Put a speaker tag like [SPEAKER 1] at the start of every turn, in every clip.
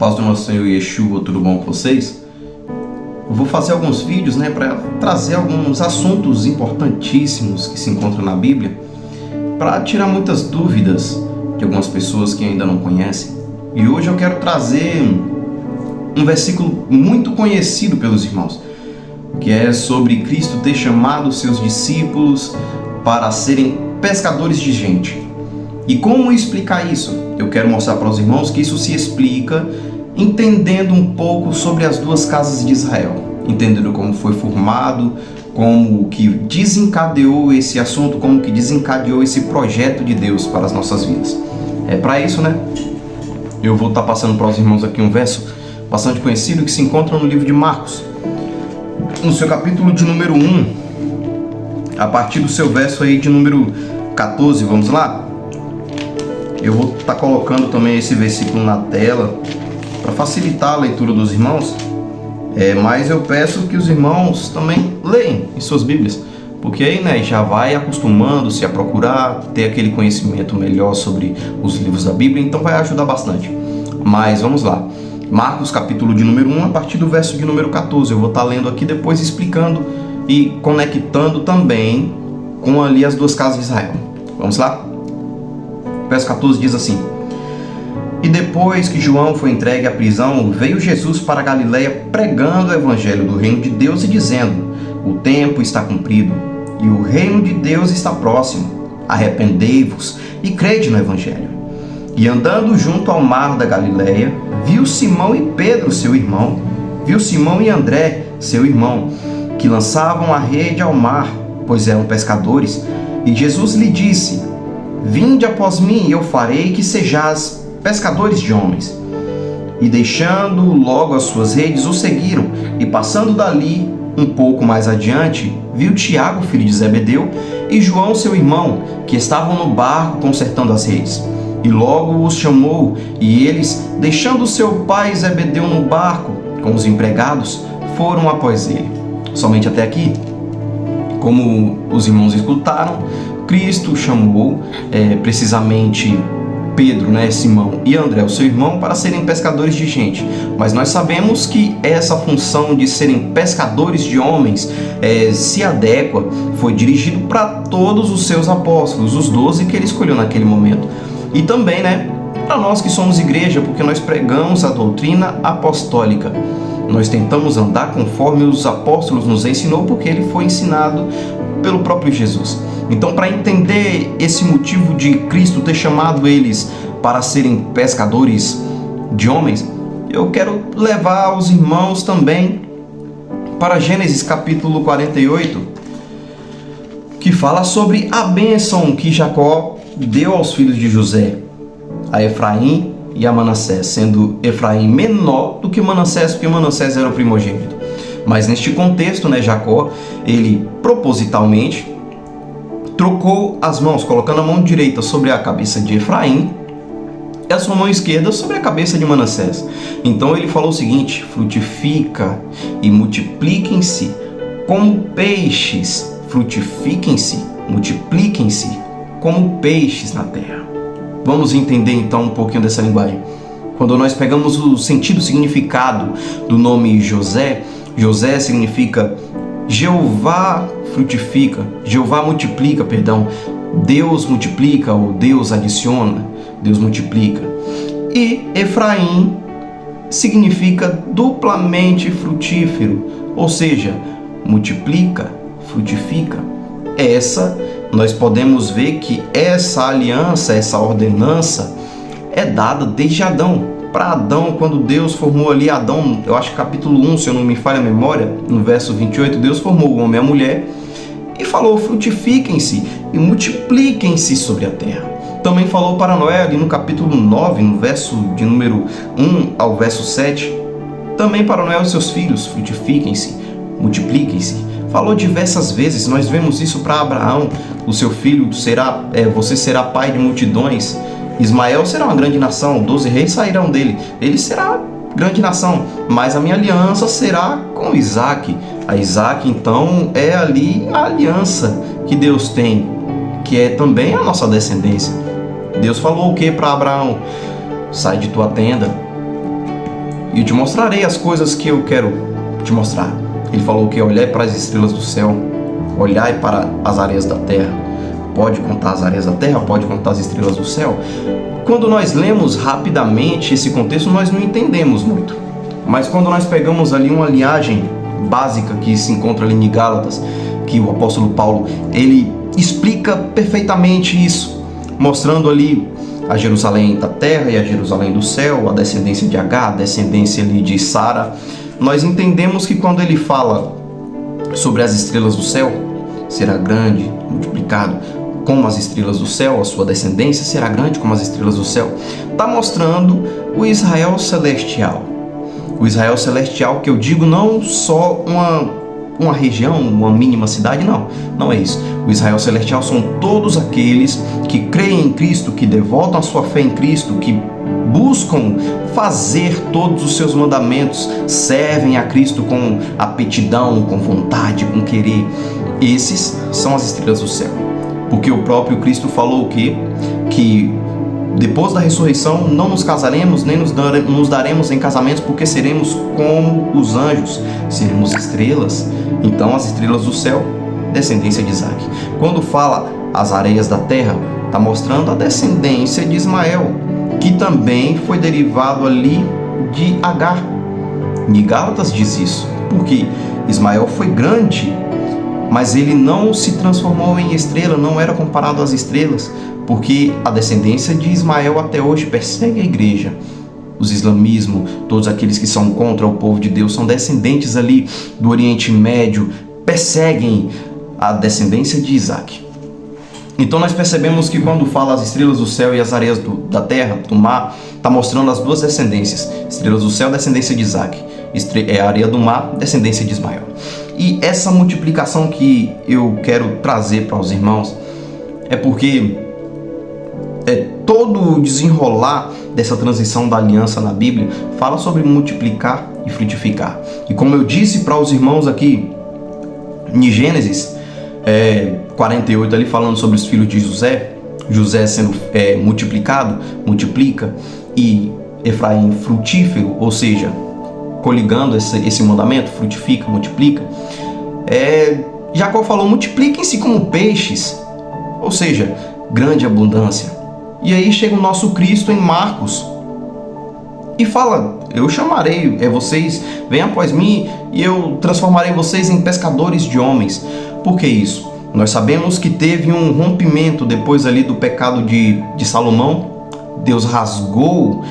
[SPEAKER 1] Paz do nosso Senhor Yeshua, tudo bom com vocês? Eu vou fazer alguns vídeos, para trazer alguns assuntos importantíssimos que se encontram na Bíblia, para tirar muitas dúvidas de algumas pessoas que ainda não conhecem. E hoje eu quero trazer um versículo muito conhecido pelos irmãos, que é sobre Cristo ter chamado seus discípulos para serem pescadores de gente. E como explicar isso? Eu quero mostrar para os irmãos que isso se explica entendendo um pouco sobre as duas casas de Israel, entendendo como foi formado, como que desencadeou esse assunto, como que desencadeou esse projeto de Deus para as nossas vidas. É para isso, eu vou estar passando para os irmãos aqui um verso bastante conhecido que se encontra no livro de Marcos, no seu capítulo de número 1, a partir do seu verso aí de número 14, vamos lá? Eu vou estar colocando também esse versículo na tela para facilitar a leitura dos irmãos, mas eu peço que os irmãos também leiam em suas Bíblias, porque aí já vai acostumando-se a procurar ter aquele conhecimento melhor sobre os livros da Bíblia, então vai ajudar bastante. Mas vamos lá, Marcos capítulo de número 1, a partir do verso de número 14, eu vou estar lendo aqui, depois explicando e conectando também com ali as duas casas de Israel. Vamos lá? Verso 14 diz assim: E depois que João foi entregue à prisão, veio Jesus para a Galileia pregando o evangelho do reino de Deus e dizendo: O tempo está cumprido e o reino de Deus está próximo. Arrependei-vos e crede no evangelho. E andando junto ao mar da Galileia, viu Simão e Pedro, seu irmão, viu Simão e André, seu irmão, que lançavam a rede ao mar, pois eram pescadores. E Jesus lhe disse: Vinde após mim, e eu farei que sejais pescadores de homens. E deixando logo as suas redes, o seguiram. E passando dali, um pouco mais adiante, viu Tiago, filho de Zebedeu, e João, seu irmão, que estavam no barco consertando as redes. E logo os chamou, e eles, deixando seu pai Zebedeu no barco com os empregados, foram após ele. Somente até aqui. Como os irmãos escutaram, Cristo chamou precisamente Pedro, Simão e André, o seu irmão, para serem pescadores de gente. Mas nós sabemos que essa função de serem pescadores de homens se adequa, foi dirigido para todos os seus apóstolos, os 12 que ele escolheu naquele momento. E também, para nós que somos igreja, porque nós pregamos a doutrina apostólica. Nós tentamos andar conforme os apóstolos nos ensinou, porque ele foi ensinado pelo próprio Jesus. Então, para entender esse motivo de Cristo ter chamado eles para serem pescadores de homens, eu quero levar os irmãos também para Gênesis capítulo 48, que fala sobre a bênção que Jacó deu aos filhos de José, a Efraim e a Manassés, sendo Efraim menor do que Manassés, porque Manassés era o primogênito. Mas neste contexto, Jacó, ele propositalmente trocou as mãos, colocando a mão direita sobre a cabeça de Efraim e a sua mão esquerda sobre a cabeça de Manassés. Então ele falou o seguinte: frutifica e multipliquem-se como peixes, frutifiquem-se, multipliquem-se como peixes na terra. Vamos entender então um pouquinho dessa linguagem. Quando nós pegamos o sentido, o significado do nome José, José significa Jeová frutifica, Jeová multiplica, Deus multiplica ou Deus adiciona, Deus multiplica. E Efraim significa duplamente frutífero, ou seja, multiplica, frutifica. Nós podemos ver que essa aliança, essa ordenança é dada desde Adão. Para Adão, quando Deus formou ali Adão, eu acho que capítulo 1, se eu não me falha a memória, no verso 28, Deus formou o homem e a mulher e falou: frutifiquem-se e multipliquem-se sobre a terra. Também falou para Noé ali no capítulo 9, no verso de número 1 ao verso 7, também para Noé e os seus filhos: frutifiquem-se, multipliquem-se. Falou diversas vezes, nós vemos isso para Abraão: o seu filho você será pai de multidões. Ismael será uma grande nação, 12 reis sairão dele, ele será grande nação, mas a minha aliança será com Isaac. A Isaac, então, é ali a aliança que Deus tem, que é também a nossa descendência. Deus falou o que para Abraão? Sai de tua tenda, e eu te mostrarei as coisas que eu quero te mostrar. Ele falou que olhai para as estrelas do céu, olhai para as areias da terra. Pode contar as areias da terra, pode contar as estrelas do céu. Quando nós lemos rapidamente esse contexto, nós não entendemos muito. Mas quando nós pegamos ali uma linhagem básica que se encontra ali em Gálatas, que o apóstolo Paulo, ele explica perfeitamente isso, mostrando ali a Jerusalém da terra e a Jerusalém do céu, a descendência de Agar, a descendência ali de Sara. Nós entendemos que quando ele fala sobre as estrelas do céu, será grande, multiplicado como as estrelas do céu, a sua descendência será grande como as estrelas do céu, está mostrando o Israel celestial. O Israel celestial, que eu digo não só uma região, uma mínima cidade, não é isso. O Israel celestial são todos aqueles que creem em Cristo, que devotam a sua fé em Cristo, que buscam fazer todos os seus mandamentos, servem a Cristo com aptidão, com vontade, com querer. Esses são as estrelas do céu. Porque o próprio Cristo falou que depois da ressurreição não nos casaremos, nem nos daremos em casamentos, porque seremos como os anjos, seremos estrelas. Então as estrelas do céu, descendência de Isaac. Quando fala as areias da terra, está mostrando a descendência de Ismael, que também foi derivado ali de Agar. E Gálatas diz isso, porque Ismael foi grande, mas ele não se transformou em estrela, não era comparado às estrelas, porque a descendência de Ismael até hoje persegue a igreja. Os islamismo, todos aqueles que são contra o povo de Deus, são descendentes ali do Oriente Médio, perseguem a descendência de Isaac. Então nós percebemos que quando fala as estrelas do céu e as areias da terra, do mar, está mostrando as duas descendências. Estrelas do céu, descendência de Isaac. A areia do mar, descendência de Ismael. E essa multiplicação que eu quero trazer para os irmãos é porque todo o desenrolar dessa transição da aliança na Bíblia fala sobre multiplicar e frutificar. E como eu disse para os irmãos aqui em Gênesis 48, ali falando sobre os filhos de José sendo multiplicado, multiplica, e Efraim frutífero, ou seja, coligando esse mandamento, frutifica, multiplica. Jacó falou, multipliquem-se como peixes, ou seja, grande abundância. E aí chega o nosso Cristo em Marcos e fala, eu chamarei vocês, venham após mim e eu transformarei vocês em pescadores de homens. Por que isso? Nós sabemos que teve um rompimento depois ali do pecado de Salomão. Deus rasgou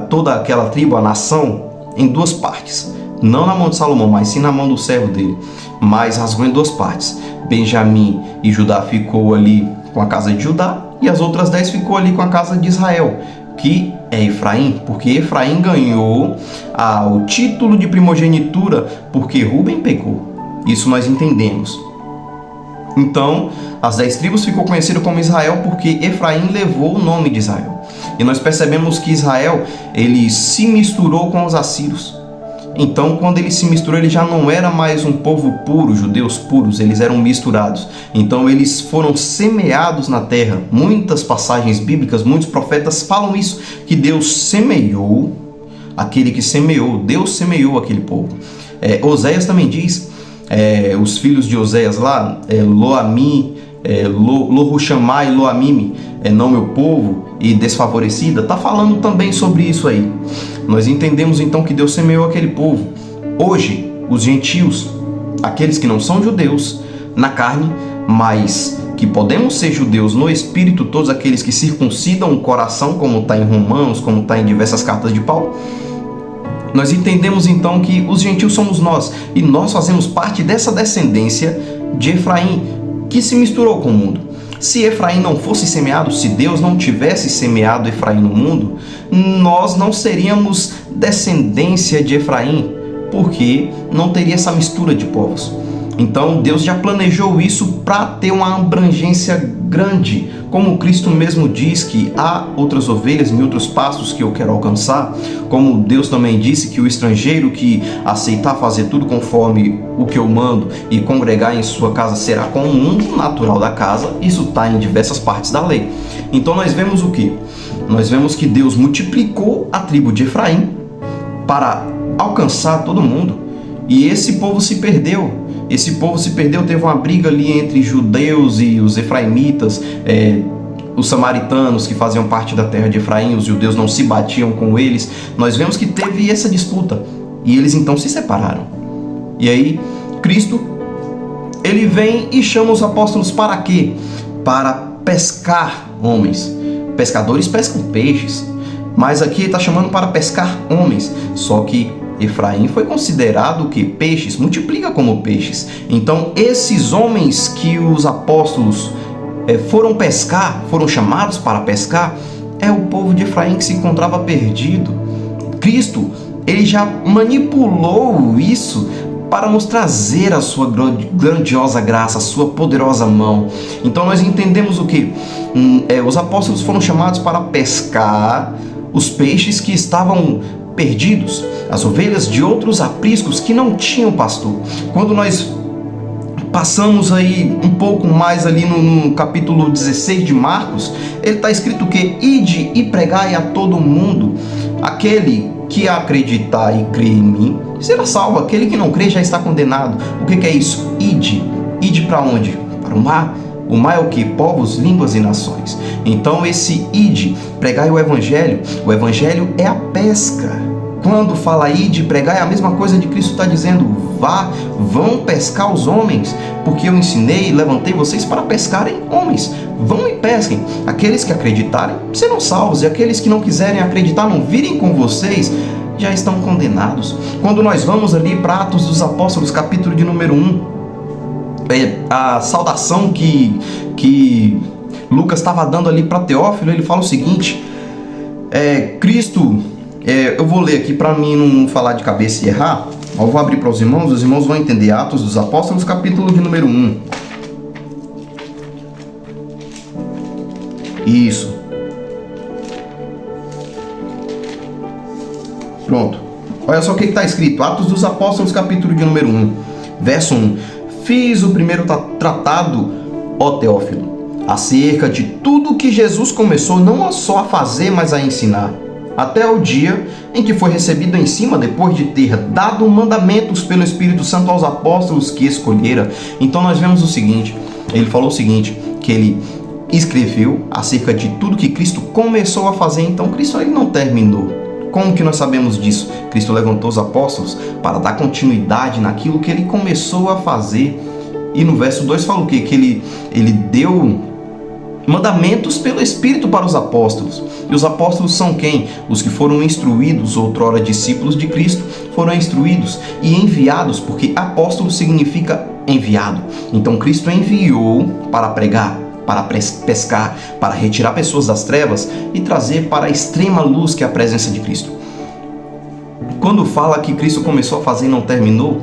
[SPEAKER 1] toda aquela tribo, a nação, em duas partes. Não na mão de Salomão, mas sim na mão do servo dele. Mas rasgou em duas partes. Benjamim e Judá ficou ali com a casa de Judá, e as outras 10 ficou ali com a casa de Israel, que é Efraim, porque Efraim ganhou o título de primogenitura porque Rúben pecou. Isso nós entendemos. Então, as 10 tribos ficou conhecido como Israel porque Efraim levou o nome de Israel. E nós percebemos que Israel, ele se misturou com os assírios. Então, quando ele se misturou, ele já não era mais um povo puro, judeus puros, eles eram misturados. Então, eles foram semeados na terra. Muitas passagens bíblicas, muitos profetas falam isso, que Deus semeou aquele que semeou, Deus semeou aquele povo. Oséias também diz, os filhos de Oséias lá, Loami, Lohushama e Loamime, não meu povo, e desfavorecida, está falando também sobre isso aí. Nós entendemos então que Deus semeou aquele povo. Hoje, os gentios, aqueles que não são judeus na carne, mas que podemos ser judeus no espírito, todos aqueles que circuncidam o coração, como está em Romanos, como está em diversas cartas de Paulo, nós entendemos então que os gentios somos nós, e nós fazemos parte dessa descendência de Efraim, que se misturou com o mundo. Se Efraim não fosse semeado, se Deus não tivesse semeado Efraim no mundo, nós não seríamos descendência de Efraim, porque não teria essa mistura de povos. Então Deus já planejou isso para ter uma abrangência grande, como Cristo mesmo diz que há outras ovelhas em outros pastos que eu quero alcançar, como Deus também disse que o estrangeiro que aceitar fazer tudo conforme o que eu mando e congregar em sua casa será como um natural da casa. Isso está em diversas partes da lei. Então nós vemos o que? Nós vemos que Deus multiplicou a tribo de Efraim para alcançar todo mundo. E esse povo se perdeu. Teve uma briga ali entre judeus e os efraimitas, os samaritanos que faziam parte da terra de Efraim, os judeus não se batiam com eles. Nós vemos que teve essa disputa e eles então se separaram. E aí Cristo, ele vem e chama os apóstolos para quê? Para pescar homens. Pescadores pescam peixes, mas aqui ele está chamando para pescar homens. Só que Efraim foi considerado que peixes, multiplica como peixes. Então esses homens que os apóstolos foram pescar, foram chamados para pescar, é o povo de Efraim que se encontrava perdido. Cristo, ele já manipulou isso para nos trazer a sua grandiosa graça, a sua poderosa mão. Então nós entendemos o que? Os apóstolos foram chamados para pescar os peixes que estavam perdidos, as ovelhas de outros apriscos que não tinham pastor. Quando nós passamos aí um pouco mais ali no capítulo 16 de Marcos, ele está escrito que ide e pregai a todo mundo. Aquele que acreditar e crer em mim será salvo. Aquele que não crê já está condenado. O que é isso? Ide. Ide para onde? Para o mar. O mar é o que? Povos, línguas e nações. Então esse ide, pregai o evangelho é a pesca. Quando fala ide, pregar, é a mesma coisa de Cristo está dizendo: vão pescar os homens, porque eu ensinei e levantei vocês para pescarem homens. Vão e pesquem. Aqueles que acreditarem serão salvos, e aqueles que não quiserem acreditar, não virem com vocês, já estão condenados. Quando nós vamos ali para Atos dos Apóstolos, capítulo de número 1, a saudação que Lucas estava dando ali para Teófilo, ele fala o seguinte: Cristo... eu vou ler aqui para mim não falar de cabeça e errar. Eu vou abrir para os irmãos vão entender. Atos dos Apóstolos, capítulo de número 1. Isso. Pronto. Olha só o que está escrito. Atos dos Apóstolos, capítulo de número 1. Verso 1. Fiz o primeiro tratado, ó Teófilo, acerca de tudo que Jesus começou não só a fazer, mas a ensinar, até o dia em que foi recebido em cima, depois de ter dado mandamentos pelo Espírito Santo aos apóstolos que escolhera. Então nós vemos o seguinte, ele falou o seguinte, que ele escreveu acerca de tudo que Cristo começou a fazer. Então Cristo ele não terminou. Como que nós sabemos disso? Cristo levantou os apóstolos para dar continuidade naquilo que ele começou a fazer. E no verso 2 fala o quê? Que ele deu mandamentos pelo Espírito para os apóstolos. E os apóstolos são quem? Os que foram instruídos, outrora discípulos de Cristo, foram instruídos e enviados, porque apóstolo significa enviado. Então Cristo enviou para pregar, para pescar, para retirar pessoas das trevas e trazer para a extrema luz que é a presença de Cristo. Quando fala que Cristo começou a fazer e não terminou,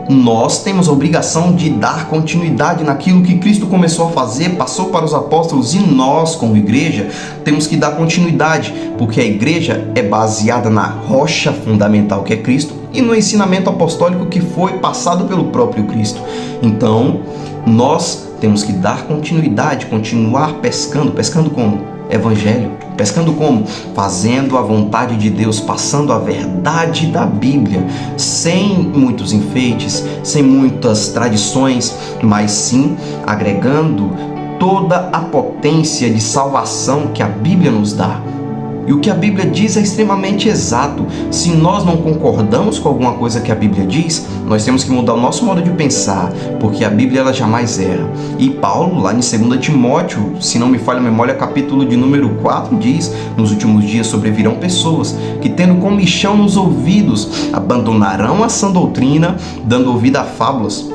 [SPEAKER 1] nós temos a obrigação de dar continuidade naquilo que Cristo começou a fazer, passou para os apóstolos, e nós, como igreja, temos que dar continuidade, porque a igreja é baseada na rocha fundamental que é Cristo e no ensinamento apostólico que foi passado pelo próprio Cristo. Então, nós temos que dar continuidade, continuar pescando. Pescando como? Evangelho. Pescando como? Fazendo a vontade de Deus, passando a verdade da Bíblia, sem muitos enfeites, sem muitas tradições, mas sim agregando toda a potência de salvação que a Bíblia nos dá. E o que a Bíblia diz é extremamente exato. Se nós não concordamos com alguma coisa que a Bíblia diz, nós temos que mudar o nosso modo de pensar, porque a Bíblia ela jamais erra. E Paulo, lá em 2 Timóteo, se não me falha a memória, capítulo de número 4, diz: nos últimos dias sobrevirão pessoas que, tendo comichão nos ouvidos, abandonarão a sã doutrina, dando ouvido a fábulas.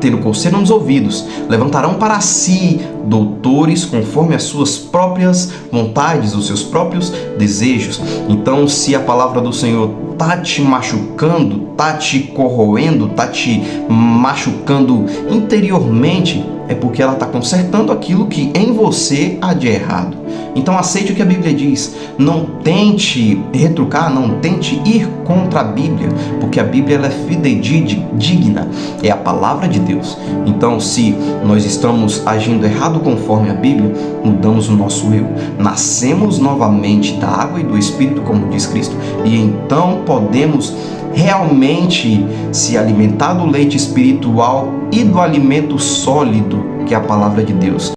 [SPEAKER 1] Tendo coceira nos ouvidos, levantarão para si doutores conforme as suas próprias vontades, os seus próprios desejos. Então, se a palavra do Senhor está te machucando, está te corroendo, está te machucando interiormente, é porque ela está consertando aquilo que em você há de errado. Então aceite o que a Bíblia diz. Não tente retrucar, não tente ir contra a Bíblia, porque a Bíblia ela é fidedigna, é a palavra de Deus. Então, se nós estamos agindo errado conforme a Bíblia, mudamos o nosso eu. Nascemos novamente da água e do Espírito, como diz Cristo, e então podemos realmente se alimentar do leite espiritual e do alimento sólido, que é a palavra de Deus.